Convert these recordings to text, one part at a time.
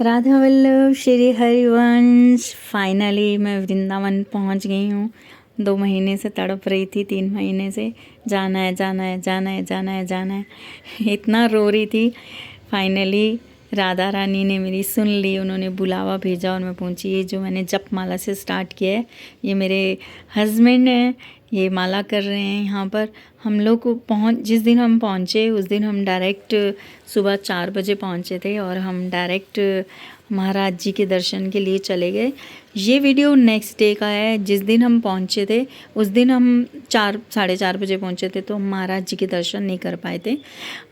Radha Vallabh Shri Harivansh. Finally मैं वृंदावन पहुंच गई हूँ। 2 महीने से तड़प रही थी, 3 महीने से जाना है जाना है जाना है जाना है जाना है इतना रो रही थी। फाइनली राधा रानी ने मेरी सुन ली, उन्होंने बुलावा भेजा और मैं पहुंची। ये जो मैंने जप माला से स्टार्ट किया है, ये मेरे हस्बैंड हैं, ये माला कर रहे हैं यहाँ पर। हम लोग जिस दिन हम पहुँचे उस दिन हम डायरेक्ट सुबह 4 बजे पहुँचे थे और हम डायरेक्ट महाराज जी के दर्शन के लिए चले गए। ये वीडियो नेक्स्ट डे का है। जिस दिन हम पहुँचे थे उस दिन हम 4 साढ़े 4 बजे पहुँचे थे, तो हम महाराज जी के दर्शन नहीं कर पाए थे।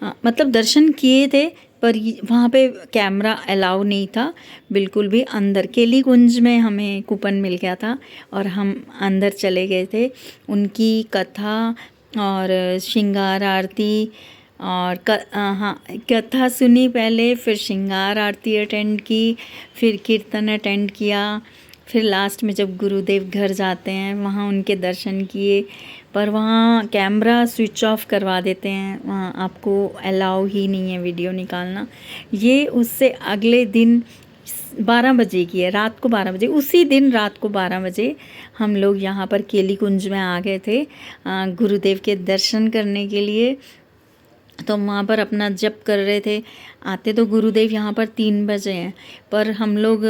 मतलब दर्शन किए थे पर वहाँ पे कैमरा अलाउ नहीं था बिल्कुल भी। अंदर केली कुंज में हमें कूपन मिल गया था और हम अंदर चले गए थे। उनकी कथा और श्रृंगार आरती और कथा सुनी पहले, फिर श्रृंगार आरती अटेंड की, फिर कीर्तन अटेंड किया, फिर लास्ट में जब गुरुदेव घर जाते हैं वहाँ उनके दर्शन किए। पर वहाँ कैमरा स्विच ऑफ करवा देते हैं, वहाँ आपको अलाउ ही नहीं है वीडियो निकालना। ये उससे अगले दिन 12 बजे की है, रात को 12 बजे। उसी दिन रात को 12 बजे हम लोग यहाँ पर केली कुंज में आ गए थे गुरुदेव के दर्शन करने के लिए। तो वहाँ पर अपना जप कर रहे थे। आते तो गुरुदेव यहाँ पर 3 बजे हैं, पर हम लोग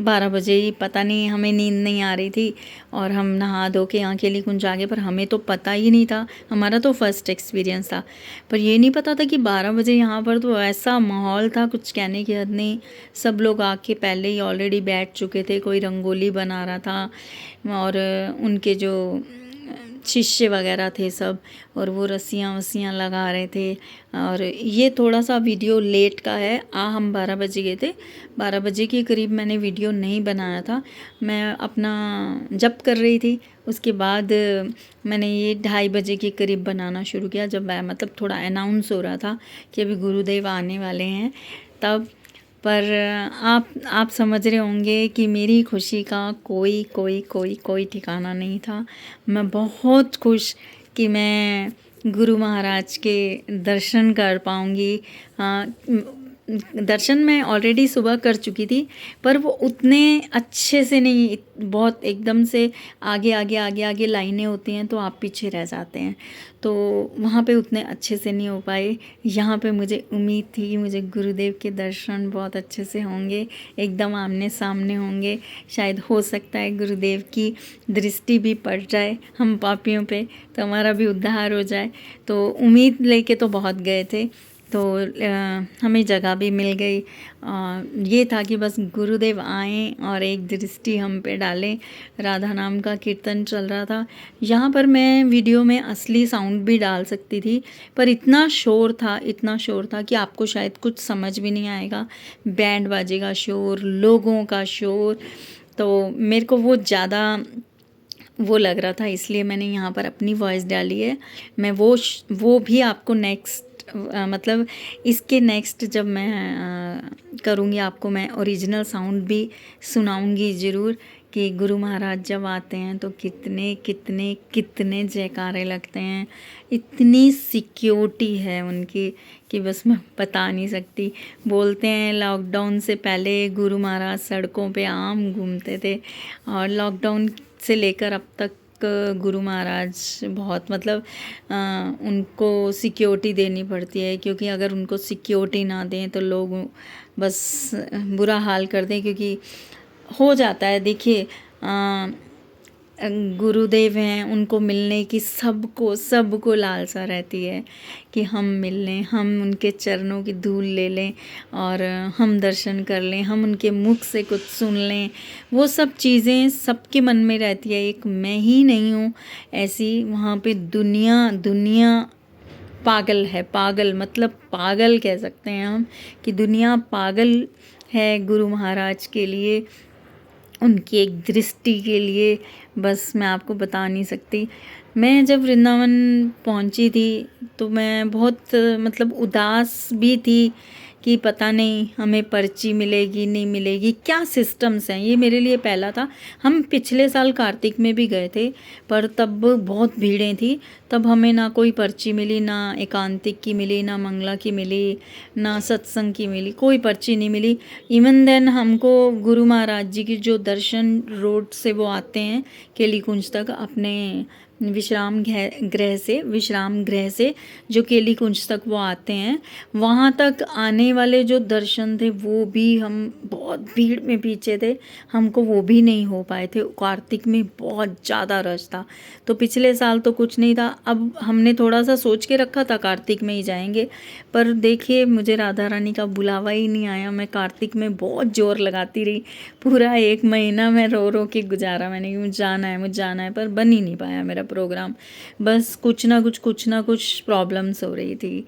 12 बजे ही, पता नहीं हमें नींद नहीं आ रही थी और हम नहा धो के यहाँ केली कुंज आ गए। पर हमें तो पता ही नहीं था, हमारा तो फर्स्ट एक्सपीरियंस था, पर ये नहीं पता था कि 12 बजे यहाँ पर तो ऐसा माहौल था कुछ कहने की हद नहीं। सब लोग आके पहले ही ऑलरेडी बैठ चुके थे, कोई रंगोली बना रहा था और उनके जो शिष्य वगैरह थे सब, और वो रस्सियाँ वस्सियाँ लगा रहे थे। और ये थोड़ा सा वीडियो लेट का है। हम 12 बजे गए थे, 12 बजे के करीब मैंने वीडियो नहीं बनाया था, मैं अपना जप कर रही थी। उसके बाद मैंने ये 2:30 बजे के करीब बनाना शुरू किया, जब मतलब थोड़ा अनाउंस हो रहा था कि अभी गुरुदेव आने वाले हैं तब। पर आप समझ रहे होंगे कि मेरी खुशी का कोई कोई कोई कोई ठिकाना नहीं था। मैं बहुत खुश कि मैं गुरु महाराज के दर्शन कर पाऊँगी। दर्शन मैं ऑलरेडी सुबह कर चुकी थी, पर वो उतने अच्छे से नहीं, बहुत एकदम से आगे आगे आगे आगे लाइनें होती हैं तो आप पीछे रह जाते हैं, तो वहाँ पे उतने अच्छे से नहीं हो पाए। यहाँ पे मुझे उम्मीद थी कि मुझे गुरुदेव के दर्शन बहुत अच्छे से होंगे, एकदम आमने सामने होंगे। शायद हो सकता है गुरुदेव की दृष्टि भी पड़ जाए हम पापियों पे, तो हमारा भी उद्धार हो जाए। तो उम्मीद लेके तो बहुत गए थे, तो हमें जगह भी मिल गई। ये था कि बस गुरुदेव आएँ और एक दृष्टि हम पे डालें। राधा नाम का कीर्तन चल रहा था। यहाँ पर मैं वीडियो में असली साउंड भी डाल सकती थी, पर इतना शोर था, इतना शोर था कि आपको शायद कुछ समझ भी नहीं आएगा। बैंड बाजे का शोर, लोगों का शोर, तो मेरे को वो ज़्यादा वो लग रहा था, इसलिए मैंने यहाँ पर अपनी वॉइस डाली है। मैं वो भी आपको नेक्स्ट मतलब इसके नेक्स्ट जब मैं करूँगी आपको मैं ओरिजिनल साउंड भी सुनाऊँगी ज़रूर, कि गुरु महाराज जब आते हैं तो कितने कितने कितने जयकारे लगते हैं। इतनी सिक्योरिटी है उनकी कि बस मैं बता नहीं सकती। बोलते हैं लॉकडाउन से पहले गुरु महाराज सड़कों पे आम घूमते थे, और लॉकडाउन से लेकर अब तक गुरु महाराज बहुत मतलब उनको सिक्योरिटी देनी पड़ती है, क्योंकि अगर उनको सिक्योरिटी ना दें तो लोग बस बुरा हाल कर दें, क्योंकि हो जाता है। देखिए गुरुदेव हैं, उनको मिलने की सबको लालसा रहती है कि हम मिल लें, हम उनके चरणों की धूल ले लें और हम दर्शन कर लें, हम उनके मुख से कुछ सुन लें। वो सब चीज़ें सबके मन में रहती है, एक मैं ही नहीं हूँ ऐसी। वहाँ पे दुनिया पागल है, पागल मतलब पागल कह सकते हैं हम, कि दुनिया पागल है गुरु महाराज के लिए, उनकी एक दृष्टि के लिए। बस मैं आपको बता नहीं सकती। मैं जब वृंदावन पहुंची थी तो मैं बहुत मतलब उदास भी थी कि पता नहीं हमें पर्ची मिलेगी नहीं मिलेगी, क्या सिस्टम्स हैं। ये मेरे लिए पहला था। हम पिछले साल कार्तिक में भी गए थे, पर तब बहुत भीड़ें थी। तब हमें ना कोई पर्ची मिली, ना एकांतिक की मिली, ना मंगला की मिली, ना सत्संग की मिली, कोई पर्ची नहीं मिली। इवन देन हमको गुरु महाराज जी की जो दर्शन रोड से वो आते हैं केली कुंज तक, अपने विश्राम गृह से जो केली कुंज तक वो आते हैं, वहाँ तक आने वाले जो दर्शन थे वो भी हम बहुत भीड़ में पीछे थे, हमको वो भी नहीं हो पाए थे। कार्तिक में बहुत ज़्यादा रश था। तो पिछले साल तो कुछ नहीं था। अब हमने थोड़ा सा सोच के रखा था कार्तिक में ही जाएंगे, पर देखिए मुझे राधा रानी का बुलावा ही नहीं आया। मैं कार्तिक में बहुत ज़ोर लगाती रही, पूरा 1 महीना मैं रो रो के गुजारा मैंने कि मुझे जाना है, पर बन ही नहीं पाया मेरा प्रोग्राम। बस कुछ ना कुछ प्रॉब्लम्स हो रही थी।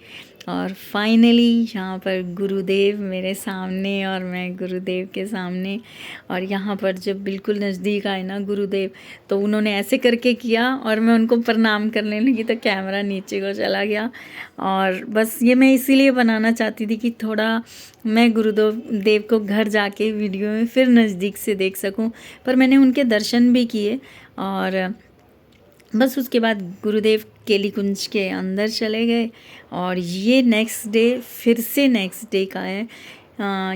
और फाइनली यहाँ पर गुरुदेव मेरे सामने और मैं गुरुदेव के सामने। और यहाँ पर जब बिल्कुल नज़दीक आए ना गुरुदेव, तो उन्होंने ऐसे करके किया और मैं उनको प्रणाम करने लगी तो कैमरा नीचे को चला गया। और बस ये मैं इसीलिए बनाना चाहती थी कि थोड़ा मैं गुरुदेव को घर जाके वीडियो में फिर नज़दीक से देख सकूं। पर मैंने उनके दर्शन भी किए। और बस उसके बाद गुरुदेव केली कुंज के अंदर चले गए। और ये नेक्स्ट डे का है।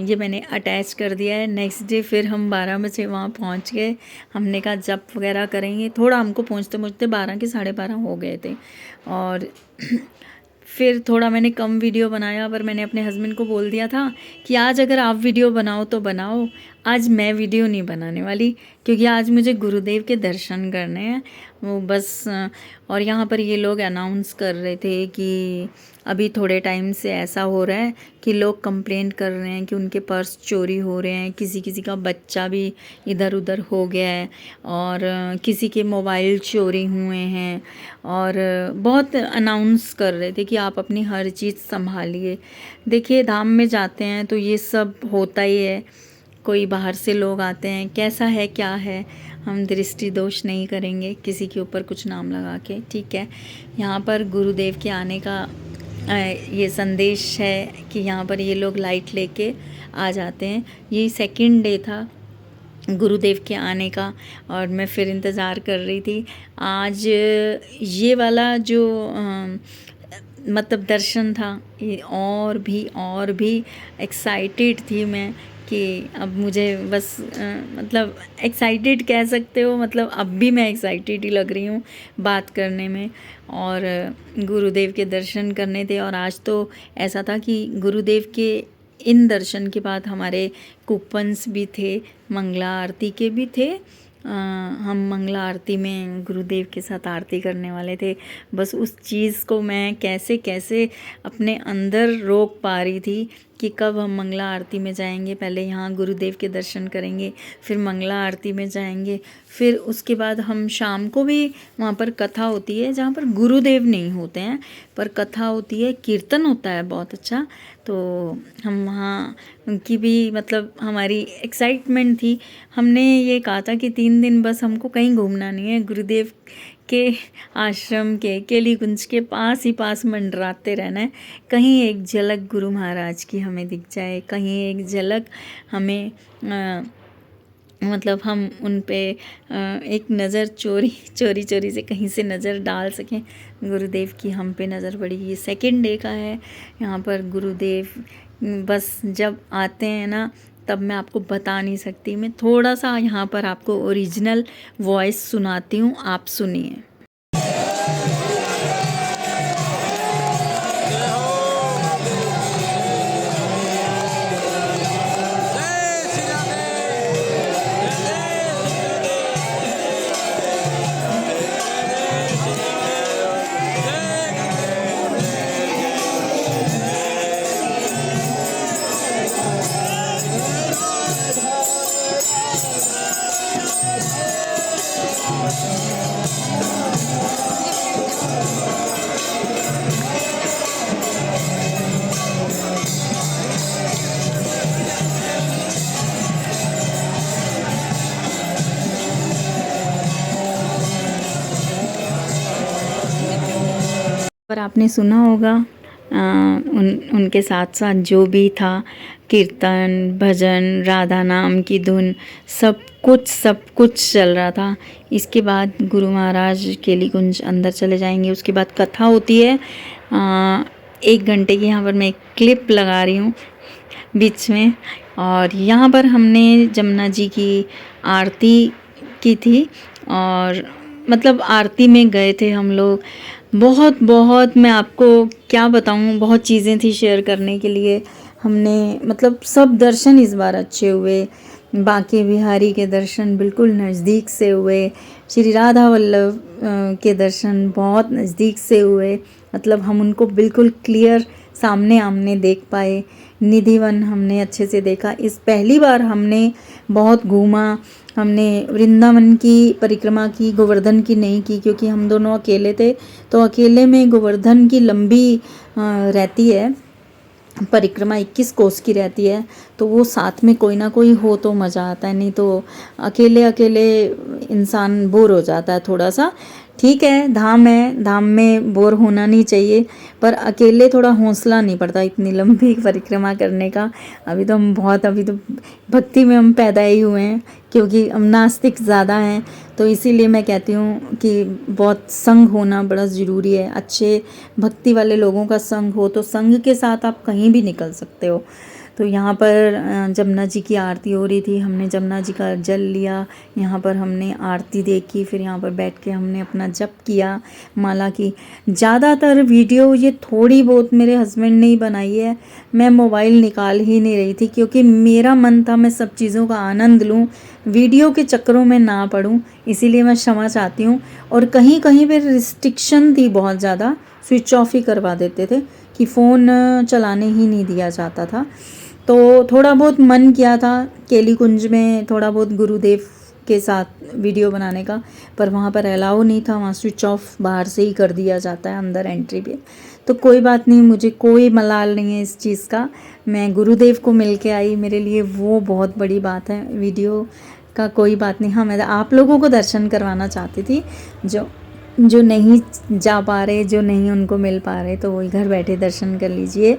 ये मैंने अटैच कर दिया है। नेक्स्ट डे फिर हम 12 बजे वहाँ पहुँच गए। हमने कहा जप वगैरह करेंगे। थोड़ा हमको पहुँचते 12 के 12:30 हो गए थे। और फिर थोड़ा मैंने कम वीडियो बनाया, पर मैंने अपने हस्बैंड को बोल दिया था कि आज अगर आप वीडियो बनाओ तो बनाओ, आज मैं वीडियो नहीं बनाने वाली, क्योंकि आज मुझे गुरुदेव के दर्शन करने हैं वो बस। और यहाँ पर ये लोग अनाउंस कर रहे थे कि अभी थोड़े टाइम से ऐसा हो रहा है कि लोग कंप्लेंट कर रहे हैं कि उनके पर्स चोरी हो रहे हैं, किसी का बच्चा भी इधर उधर हो गया है, और किसी के मोबाइल चोरी हुए हैं। और बहुत अनाउंस कर रहे थे कि आप अपनी हर चीज़ संभालिए। देखिए धाम में जाते हैं तो ये सब होता ही है। कोई बाहर से लोग आते हैं, कैसा है क्या है, हम दृष्टि दोष नहीं करेंगे किसी के ऊपर कुछ नाम लगा के, ठीक है। यहाँ पर गुरुदेव के आने का ये संदेश है कि यहाँ पर ये लोग लाइट लेके आ जाते हैं। ये सेकंड डे था गुरुदेव के आने का, और मैं फिर इंतज़ार कर रही थी। आज ये वाला जो मतलब दर्शन था, ये और भी एक्साइटेड थी मैं कि अब मुझे बस मतलब एक्साइटेड कह सकते हो, मतलब अब भी मैं एक्साइटेड ही लग रही हूँ बात करने में। और गुरुदेव के दर्शन करने थे। और आज तो ऐसा था कि गुरुदेव के इन दर्शन के बाद हमारे कूपन्स भी थे, मंगला आरती के भी थे। हम मंगला आरती में गुरुदेव के साथ आरती करने वाले थे। बस उस चीज़ को मैं कैसे कैसे अपने अंदर रोक पा रही थी कि कब हम मंगला आरती में जाएंगे। पहले यहाँ गुरुदेव के दर्शन करेंगे, फिर मंगला आरती में जाएंगे, फिर उसके बाद हम शाम को भी वहाँ पर कथा होती है, जहाँ पर गुरुदेव नहीं होते हैं पर कथा होती है, कीर्तन होता है बहुत अच्छा। तो हम वहाँ उनकी भी मतलब हमारी एक्साइटमेंट थी। हमने ये कहा था कि 3 दिन बस हमको कहीं घूमना नहीं है, गुरुदेव के आश्रम के केली कुंज के पास ही पास मंडराते रहना है। कहीं एक झलक गुरु महाराज की हमें दिख जाए, कहीं एक झलक हमें मतलब हम उन पे एक नज़र चोरी से कहीं से नज़र डाल सकें। गुरुदेव की हम पे नज़र पड़ी। ये सेकंड डे का है। यहाँ पर गुरुदेव बस जब आते हैं ना, तब मैं आपको बता नहीं सकती। मैं थोड़ा सा यहाँ पर आपको ओरिजिनल वॉइस सुनाती हूँ, आप सुनिए। पर आपने सुना होगा उनके साथ साथ जो भी था, कीर्तन, भजन, राधा नाम की धुन, सब कुछ चल रहा था। इसके बाद गुरु महाराज केली कुंज अंदर चले जाएंगे। उसके बाद कथा होती है 1 घंटे की। यहाँ पर मैं एक क्लिप लगा रही हूँ बीच में। और यहाँ पर हमने जमुना जी की आरती की थी और मतलब आरती में गए थे हम लोग। बहुत मैं आपको क्या बताऊँ, बहुत चीज़ें थी शेयर करने के लिए। हमने मतलब सब दर्शन इस बार अच्छे हुए। बांके बिहारी के दर्शन बिल्कुल नज़दीक से हुए। श्री राधा वल्लभ के दर्शन बहुत नज़दीक से हुए। मतलब हम उनको बिल्कुल क्लियर सामने आमने देख पाए। निधिवन हमने अच्छे से देखा। इस पहली बार हमने बहुत घूमा। हमने वृंदावन की परिक्रमा की, गोवर्धन की नहीं की क्योंकि हम दोनों अकेले थे। तो अकेले में गोवर्धन की लंबी रहती है परिक्रमा, 21 कोस की रहती है। तो वो साथ में कोई ना कोई हो तो मज़ा आता है, नहीं तो अकेले अकेले इंसान बोर हो जाता है थोड़ा सा। ठीक है, धाम है, धाम में बोर होना नहीं चाहिए, पर अकेले थोड़ा हौसला नहीं पड़ता इतनी लंबी परिक्रमा करने का। अभी तो भक्ति में हम पैदा ही हुए हैं क्योंकि हम नास्तिक ज़्यादा हैं। तो इसीलिए मैं कहती हूँ कि बहुत संग होना बड़ा ज़रूरी है। अच्छे भक्ति वाले लोगों का संग हो तो संग के साथ आप कहीं भी निकल सकते हो। तो यहाँ पर जमुना जी की आरती हो रही थी। हमने जमुना जी का जल लिया, यहाँ पर हमने आरती देखी, फिर यहाँ पर बैठ के हमने अपना जप किया माला की। ज़्यादातर वीडियो ये थोड़ी बहुत मेरे हस्बैंड ने ही बनाई है। मैं मोबाइल निकाल ही नहीं रही थी क्योंकि मेरा मन था मैं सब चीज़ों का आनंद लूँ, वीडियो के चक्करों में ना पड़ूँ। इसीलिए मैं क्षमा चाहती हूँ। और कहीं कहीं पर रिस्ट्रिक्शन थी बहुत ज़्यादा, स्विच ऑफ ही करवा देते थे कि फ़ोन चलाने ही नहीं दिया जाता था। तो थोड़ा बहुत मन किया था केली कुंज में थोड़ा बहुत गुरुदेव के साथ वीडियो बनाने का, पर वहाँ पर अलाउ नहीं था। वहाँ स्विच ऑफ बाहर से ही कर दिया जाता है अंदर एंट्री पे। तो कोई बात नहीं, मुझे कोई मलाल नहीं है इस चीज़ का। मैं गुरुदेव को मिल के आई, मेरे लिए वो बहुत बड़ी बात है। वीडियो का कोई बात नहीं। हाँ, मैं आप लोगों को दर्शन करवाना चाहती थी जो नहीं जा पा रहे, जो नहीं उनको मिल पा रहे, तो वही घर बैठे दर्शन कर लीजिए।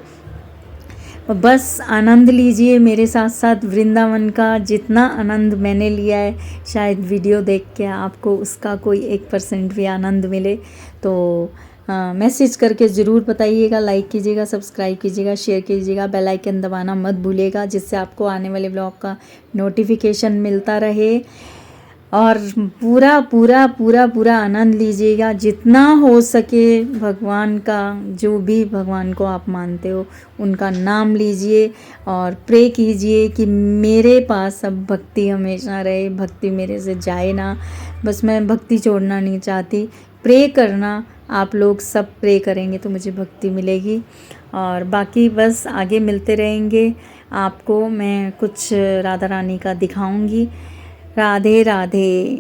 बस आनंद लीजिए मेरे साथ साथ वृंदावन का। जितना आनंद मैंने लिया है शायद वीडियो देख के आपको उसका कोई 1% भी आनंद मिले। तो मैसेज करके ज़रूर बताइएगा, लाइक कीजिएगा, सब्सक्राइब कीजिएगा, शेयर कीजिएगा, बेल आइकन दबाना मत भूलिएगा जिससे आपको आने वाले ब्लॉग का नोटिफिकेशन मिलता रहे। और पूरा आनंद लीजिएगा जितना हो सके। भगवान का, जो भी भगवान को आप मानते हो उनका नाम लीजिए और प्रे कीजिए कि मेरे पास अब भक्ति हमेशा रहे, भक्ति मेरे से जाए ना। बस मैं भक्ति छोड़ना नहीं चाहती। प्रे करना, आप लोग सब प्रे करेंगे तो मुझे भक्ति मिलेगी। और बाकी बस आगे मिलते रहेंगे। आपको मैं कुछ राधा रानी का दिखाऊंगी। राधे राधे।